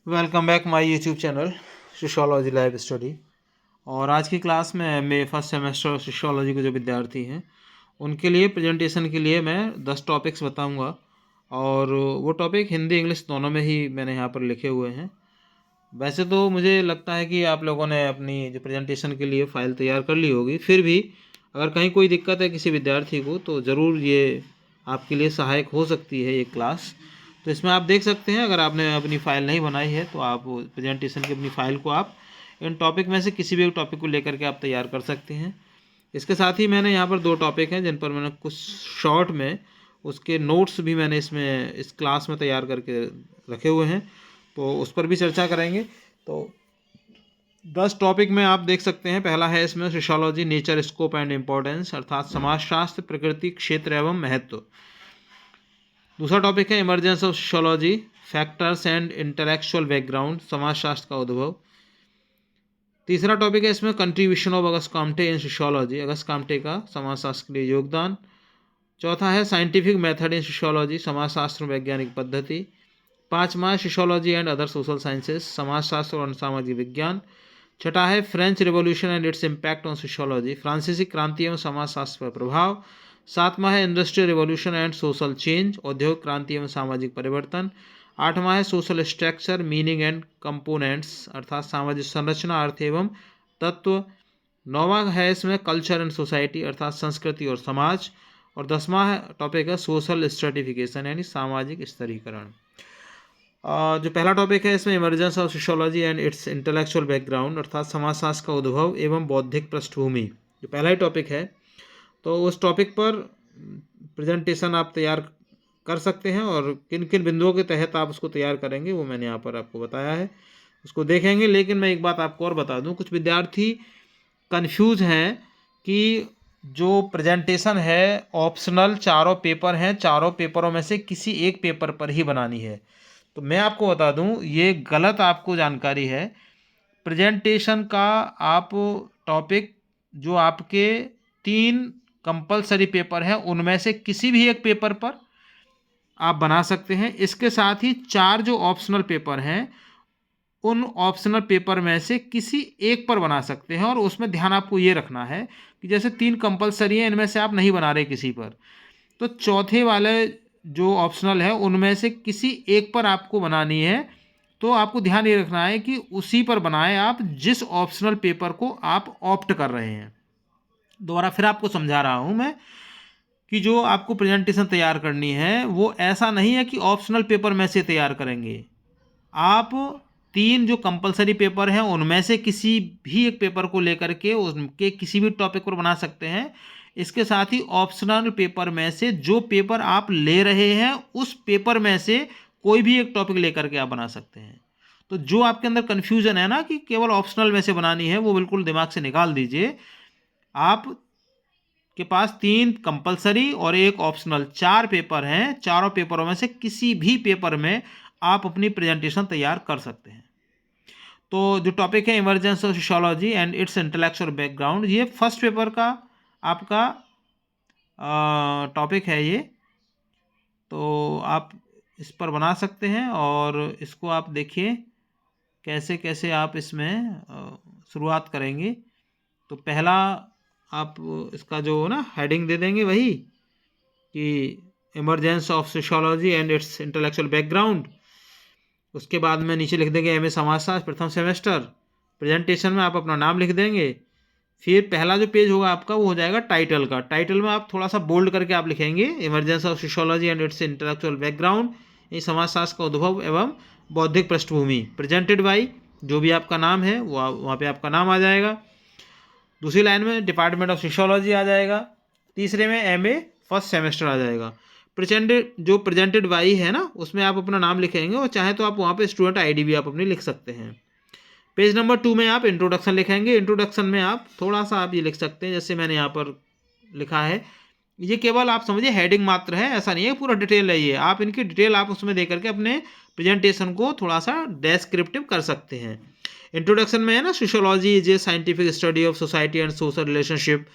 Welcome back my YouTube channel sociology live study. और आज की क्लास में एमए फर्स्ट सेमेस्टर सोशियोलॉजी के जो विद्यार्थी हैं उनके लिए प्रेजेंटेशन के लिए मैं 10 टॉपिक्स बताऊंगा। और वो टॉपिक हिंदी इंग्लिश दोनों में ही मैंने यहाँ पर लिखे हुए हैं। वैसे तो मुझे लगता है कि आप लोगों ने अपनी जो प्रेजेंटेशन के लिए फ़ाइल तैयार कर ली होगी, फिर भी अगर कहीं कोई दिक्कत है किसी विद्यार्थी को तो ज़रूर ये आपके लिए सहायक हो सकती है ये क्लास। तो इसमें आप देख सकते हैं, अगर आपने अपनी फ़ाइल नहीं बनाई है तो आप प्रेजेंटेशन की अपनी फ़ाइल को आप इन टॉपिक में से किसी भी एक टॉपिक को लेकर के आप तैयार कर सकते हैं। इसके साथ ही मैंने यहाँ पर 2 टॉपिक हैं जिन पर मैंने कुछ शॉर्ट में उसके नोट्स भी मैंने इसमें इस क्लास में तैयार करके रखे हुए हैं, तो उस पर भी चर्चा करेंगे। तो 10 टॉपिक में आप देख सकते हैं, पहला है इसमें sociology nature scope and importance, अर्थात समाजशास्त्र प्रकृति क्षेत्र एवं महत्व। दूसरा टॉपिक है emergence of sociology factors and intellectual background, समाजशास्त्र का उद्भव। तीसरा टॉपिक है इसमें contribution of Auguste Comte in sociology, Auguste Comte का समाजशास्त्र के लिए योगदान। चौथा है साइंटिफिक मेथड इन सोशियोलॉजी, समाजशास्त्र में वैज्ञानिक पद्धति। पांचवा है sociology and other social sciences, समाजशास्त्र और सामाजिक विज्ञान। छठा है French revolution and its impact on sociology, फ्रांसीसी क्रांति एवं समाजशास्त्र पर प्रभाव। सातवां है industrial revolution and social change, औद्योगिक क्रांति एवं सामाजिक परिवर्तन। आठवां है social structure meaning and components, अर्थात सामाजिक संरचना अर्थ एवं तत्व। नौवां है इसमें कल्चर एंड सोसाइटी, अर्थात संस्कृति और समाज। और 10वां टॉपिक है सोशल स्ट्रेटिफिकेशन यानी सामाजिक स्तरीकरण। जो पहला टॉपिक है इसमें emergence of sociology and it's intellectual background, अर्थात समाजशास्त्र का उद्भव एवं बौद्धिक पृष्ठभूमि, जो पहला ही टॉपिक है। तो उस टॉपिक पर प्रेजेंटेशन आप तैयार कर सकते हैं और किन किन बिंदुओं के तहत आप उसको तैयार करेंगे वो मैंने यहाँ पर आपको बताया है, उसको देखेंगे। लेकिन मैं एक बात आपको और बता दूँ, कुछ विद्यार्थी कन्फ्यूज हैं कि जो प्रेजेंटेशन है ऑप्शनल चारों पेपर हैं, चारों पेपरों में से किसी एक पेपर पर ही बनानी है। तो मैं आपको बता दूं ये गलत आपको जानकारी है। प्रेजेंटेशन का आप टॉपिक जो आपके 3 कंपलसरी पेपर हैं उनमें से किसी भी एक पेपर पर आप बना सकते हैं। इसके साथ ही 4 जो ऑप्शनल पेपर हैं उन ऑप्शनल पेपर में से किसी एक पर बना सकते हैं। और उसमें ध्यान आपको ये रखना है कि जैसे 3 कंपलसरी हैं, इनमें से आप नहीं बना रहे किसी पर, तो चौथे वाले जो ऑप्शनल है उनमें से किसी एक पर आपको बनानी है। तो आपको ध्यान ये रखना है कि उसी पर बनाएं आप जिस ऑप्शनल पेपर को आप ऑप्ट कर रहे हैं। दोबारा फिर आपको समझा रहा हूं मैं कि जो आपको प्रेजेंटेशन तैयार करनी है वो ऐसा नहीं है कि ऑप्शनल पेपर में से तैयार करेंगे। आप 3 जो कंपलसरी पेपर हैं उनमें से किसी भी एक पेपर को लेकर के उनके किसी भी टॉपिक पर बना सकते हैं। इसके साथ ही ऑप्शनल पेपर में से जो पेपर आप ले रहे हैं उस पेपर में से कोई भी एक टॉपिक लेकर के आप बना सकते हैं। तो जो आपके अंदर कन्फ्यूजन है ना कि केवल ऑप्शनल में से बनानी है, वो बिल्कुल दिमाग से निकाल दीजिए। आप के पास 3 कंपलसरी और एक ऑप्शनल 4 पेपर हैं, चारों पेपरों में से किसी भी पेपर में आप अपनी प्रेजेंटेशन तैयार कर सकते हैं। तो जो टॉपिक है emergence of sociology and it's intellectual background, ये फर्स्ट पेपर का आपका टॉपिक है ये। तो आप इस पर बना सकते हैं और इसको आप देखिए कैसे कैसे आप इसमें शुरुआत करेंगे। तो पहला आप इसका जो ना हेडिंग दे देंगे वही कि emergence of sociology and it's intellectual background. उसके बाद में नीचे लिख देंगे एमए समाजशास्त्र प्रथम सेमेस्टर। प्रेजेंटेशन में आप अपना नाम लिख देंगे। फिर पहला जो पेज होगा आपका वो हो जाएगा टाइटल का। टाइटल में आप थोड़ा सा बोल्ड करके आप लिखेंगे emergence of sociology and it's intellectual background, ये समाजशास्त्र का उद्भव एवं बौद्धिक पृष्ठभूमि, प्रेजेंटेड बाई जो भी आपका नाम है वो वहाँ पे आपका नाम आ जाएगा। दूसरी लाइन में डिपार्टमेंट ऑफ सोशियोलॉजी आ जाएगा। तीसरे में एमए फर्स्ट सेमेस्टर आ जाएगा। प्रेजेंटेड बाई है ना, उसमें आप अपना नाम लिखेंगे और चाहे तो आप वहाँ पे स्टूडेंट आईडी भी आप अपनी लिख सकते हैं। पेज नंबर 2 में आप इंट्रोडक्शन लिखेंगे। इंट्रोडक्शन में आप थोड़ा सा आप ये लिख सकते हैं जैसे मैंने यहाँ पर लिखा है। ये केवल आप समझिए हेडिंग मात्र है, ऐसा नहीं है पूरा डिटेल है ये। आप इनकी डिटेल आप उसमें दे करके अपने प्रेजेंटेशन को थोड़ा सा डेस्क्रिप्टिव कर सकते हैं। इंट्रोडक्शन में है ना, sociology is a scientific study of society and social relationship,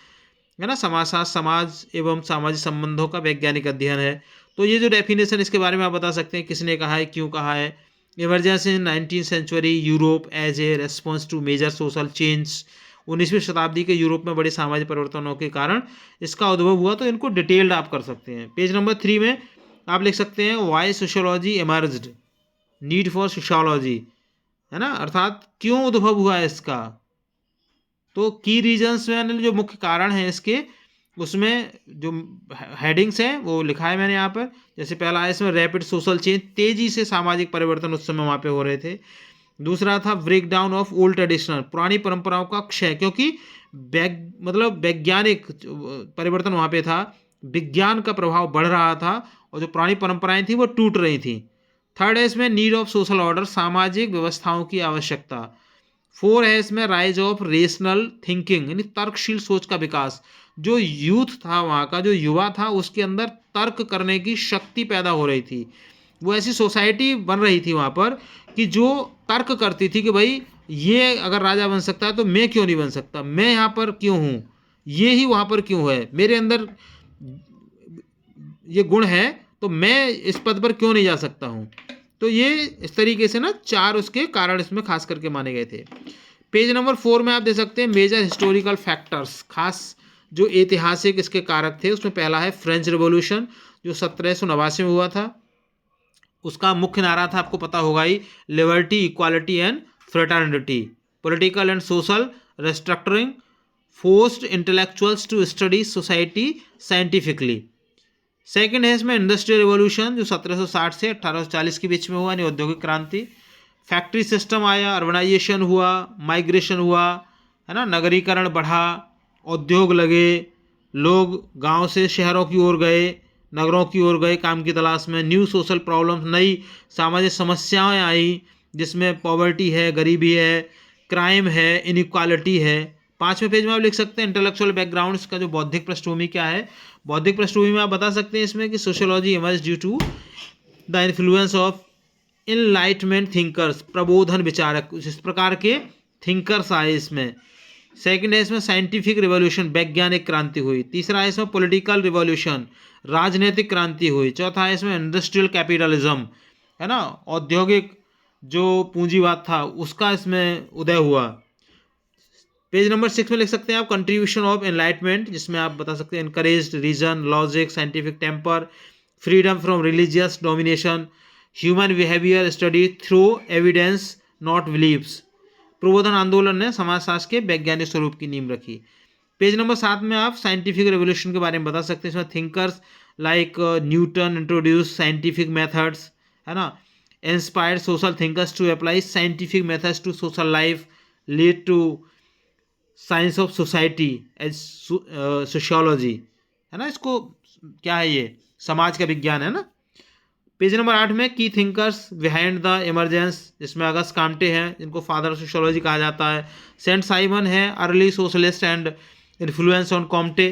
है ना, समाजशास्त्र समाज एवं सामाजिक संबंधों का वैज्ञानिक अध्ययन है। तो ये जो डेफिनेशन इसके बारे में आप बता सकते हैं किसने कहा है, क्यों कहा है, emergence in 19th century Europe as a response to major social change. 19वीं शताब्दी के यूरोप में बड़े सामाजिक परिवर्तनों के कारण इसका उद्भव हुआ। तो इनको डिटेल्ड आप कर सकते हैं। पेज नंबर 3 में आप लिख सकते हैं why sociology emerged, need for sociology, है ना, अर्थात क्यों उद्भव हुआ है इसका। तो की रीजन्स में जो मुख्य कारण है इसके, उसमें जो हेडिंग्स हैं वो लिखा है मैंने यहाँ पर। जैसे पहला है इसमें रैपिड सोशल चेंज, तेजी से सामाजिक परिवर्तन उस समय वहाँ पे हो रहे थे। दूसरा था break down of old traditional, पुरानी परंपराओं का क्षय, क्योंकि मतलब वैज्ञानिक परिवर्तन वहाँ पे था, विज्ञान का प्रभाव बढ़ रहा था और जो पुरानी परंपराएं थी वो टूट रही थी। थर्ड है इसमें नीड ऑफ सोशल ऑर्डर, सामाजिक व्यवस्थाओं की आवश्यकता। 4 है इसमें राइज ऑफ रेशनल थिंकिंग, यानी तर्कशील सोच का विकास। जो यूथ था वहाँ का, जो युवा था, उसके अंदर तर्क करने की शक्ति पैदा हो रही थी। वो ऐसी सोसाइटी बन रही थी वहाँ पर कि जो तर्क करती थी कि भाई ये अगर राजा बन सकता है तो मैं क्यों नहीं बन सकता, मैं यहाँ पर क्यों हूँ, ये ही वहाँ पर क्यों है, मेरे अंदर ये गुण है तो मैं इस पद पर क्यों नहीं जा सकता हूँ। तो ये इस तरीके से ना 4 उसके कारण इसमें खास करके माने गए थे। पेज नंबर 4 में आप दे सकते हैं मेजर हिस्टोरिकल फैक्टर्स, खास जो ऐतिहासिक इसके कारक थे। उसमें पहला है फ्रेंच रिवॉल्यूशन जो 1789 में हुआ था। उसका मुख्य नारा था, आपको पता होगा ही, liberty, equality and fraternity. Political and social restructuring forced intellectuals to study society scientifically. Second है इसमें इंडस्ट्रियल रिवॉल्यूशन जो 1760 से 1840 के बीच में हुआ, यानी औद्योगिक क्रांति। फैक्ट्री सिस्टम आया, अर्बनाइजेशन हुआ, माइग्रेशन हुआ, है ना, नगरीकरण बढ़ा, उद्योग लगे, लोग गांव से शहरों की ओर गए, नगरों की ओर गए काम की तलाश में। न्यू सोशल प्रॉब्लम्स, नई सामाजिक समस्याएं आई, जिसमें पॉवर्टी है, गरीबी है, क्राइम है, इनइक्वालिटी है। 5वें पेज में आप लिख सकते हैं इंटेलेक्चुअल बैकग्राउंड, इसका जो बौद्धिक पृष्ठभूमि क्या है। बौद्धिक पृष्ठभूमि में आप बता सकते हैं इसमें कि sociology emerge due to the influence of enlightenment thinkers, प्रबोधन विचारक, इस प्रकार के थिंकर्स आए इसमें। सेकंड है इसमें साइंटिफिक रिवॉल्यूशन, वैज्ञानिक क्रांति हुई। तीसरा है इसमें पॉलिटिकल रिवॉल्यूशन, राजनीतिक क्रांति हुई। चौथा है इसमें इंडस्ट्रियल कैपिटलिज्म, है ना, औद्योगिक जो पूंजीवाद था उसका इसमें उदय हुआ। पेज नंबर 6 में लिख सकते हैं आप कंट्रीब्यूशन ऑफ एनलाइटमेंट, जिसमें आप बता सकते हैं encouraged reason, logic, scientific temper, freedom from religious domination, human behaviour study through evidence not beliefs. प्रबोधन आंदोलन ने समाजशास्त्र के वैज्ञानिक स्वरूप की नींव रखी। पेज नंबर 7 में आप साइंटिफिक रेवोल्यूशन के बारे में बता सकते हैं। इसमें thinkers like Newton introduce scientific methods, है ना, inspired social thinkers to apply scientific methods to social life, lead to science of society as sociology, है ना, इसको क्या है, ये समाज का विज्ञान है ना। पेज नंबर 8 में की थिंकर्स बिहाइंड द इमरजेंस, जिसमें अगस्त काम्टे हैं जिनको फादर ऑफ सोशियोलॉजी कहा जाता है। सेंट साइमन है early socialist and influence on Comte.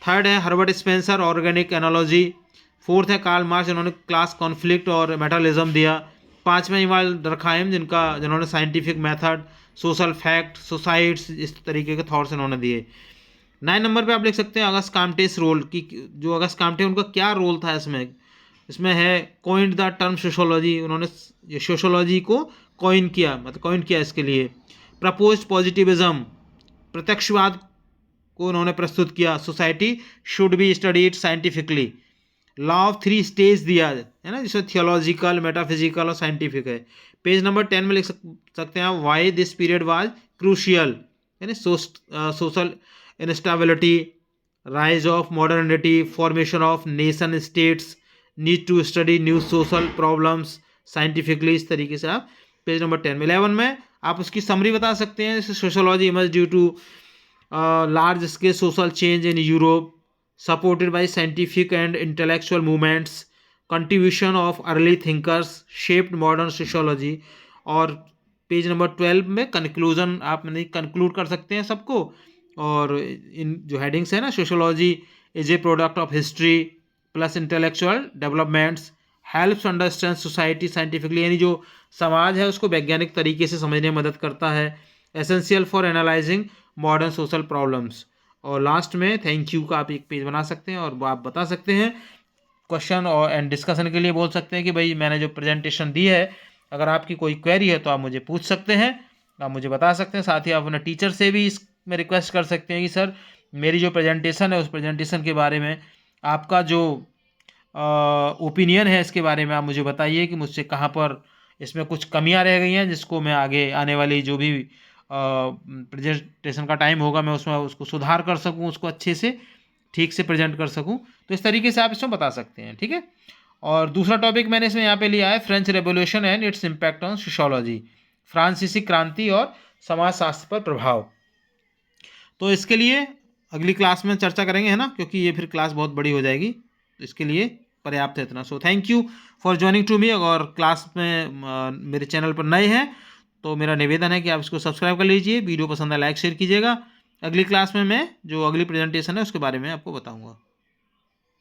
Third है Herbert Spencer, organic analogy. Fourth है कार्ल मार्क्स, जिन्होंने क्लास कॉन्फ्लिक्ट और मेटालिज्म दिया। 5वें इमाल डरखाइम, जिन्होंने scientific method, social fact, societies, इस तरीके के थॉट्स इन्होंने दिए। 9 नंबर पे आप लिख सकते हैं अगस्त काम्टेस रोल की, जो अगस्त काम्टे उनका क्या रोल था इसमें। इसमें है कॉइंड द टर्म सोशियोलॉजी, उन्होंने ये सोशियोलॉजी को कॉइन किया, मतलब कॉइन किया इसके लिए। प्रपोज्ड पॉजिटिविज्म, प्रत्यक्षवाद को उन्होंने प्रस्तुत किया। Society should be studied scientifically. Law of 3 stage दिया है ना, जिसमें थियोलॉजिकल, मेटाफिजिकल और साइंटिफिक है। पेज नंबर 10 में लिख सकते हैं आप why this period was crucial, यानी social instability, rise of modernity, formation of nation states, need to study new social problems scientifically. इस तरीके से आप पेज नंबर 10 में 11 में आप उसकी समरी बता सकते हैं। Sociology emerge due to large scale social change in Europe, supported by scientific and intellectual movements, contribution of early thinkers shaped modern sociology। और पेज नंबर 12 में कंक्लूजन आप कंक्लूड कर सकते हैं सबको। और इन जो हेडिंग्स है ना, sociology is a product of history plus intellectual developments, helps understand society scientifically, यानी जो समाज है उसको वैज्ञानिक तरीके से समझने में मदद करता है। Essential for analysing modern social problems. और लास्ट में थैंक यू का आप एक पेज बना सकते हैं और आप बता सकते हैं क्वेश्चन और एंड डिस्कशन के लिए बोल सकते हैं कि भाई मैंने जो प्रेजेंटेशन दी है अगर आपकी कोई क्वेरी है तो आप मुझे पूछ सकते हैं, आप मुझे बता सकते हैं। साथ ही आप अपने टीचर से भी इसमें रिक्वेस्ट कर सकते हैं कि सर मेरी जो प्रेजेंटेशन है उस प्रेजेंटेशन के बारे में आपका जो ओपिनियन है इसके बारे में आप मुझे बताइए कि मुझसे कहाँ पर इसमें कुछ कमियां रह गई हैं, जिसको मैं आगे आने वाली जो भी प्रेजेंटेशन का टाइम होगा मैं उसमें उसको सुधार कर सकूं, उसको अच्छे से ठीक से प्रेजेंट कर सकूं। तो इस तरीके से आप इसमें बता सकते हैं, ठीक है। और दूसरा टॉपिक मैंने इसमें यहाँ पे लिया है French revolution and its impact on sociology, फ्रांसीसी क्रांति और समाजशास्त्र पर प्रभाव। तो इसके लिए अगली क्लास में चर्चा करेंगे, है ना, क्योंकि ये फिर क्लास बहुत बड़ी हो जाएगी। तो इसके लिए पर्याप्त है इतना। So thank you for joining to me. अगर क्लास में मेरे चैनल पर नए हैं तो मेरा निवेदन है कि आप इसको सब्सक्राइब कर लीजिए, वीडियो पसंद है लाइक शेयर कीजिएगा। अगली क्लास में मैं जो अगली प्रेजेंटेशन है उसके बारे में आपको बताऊंगा।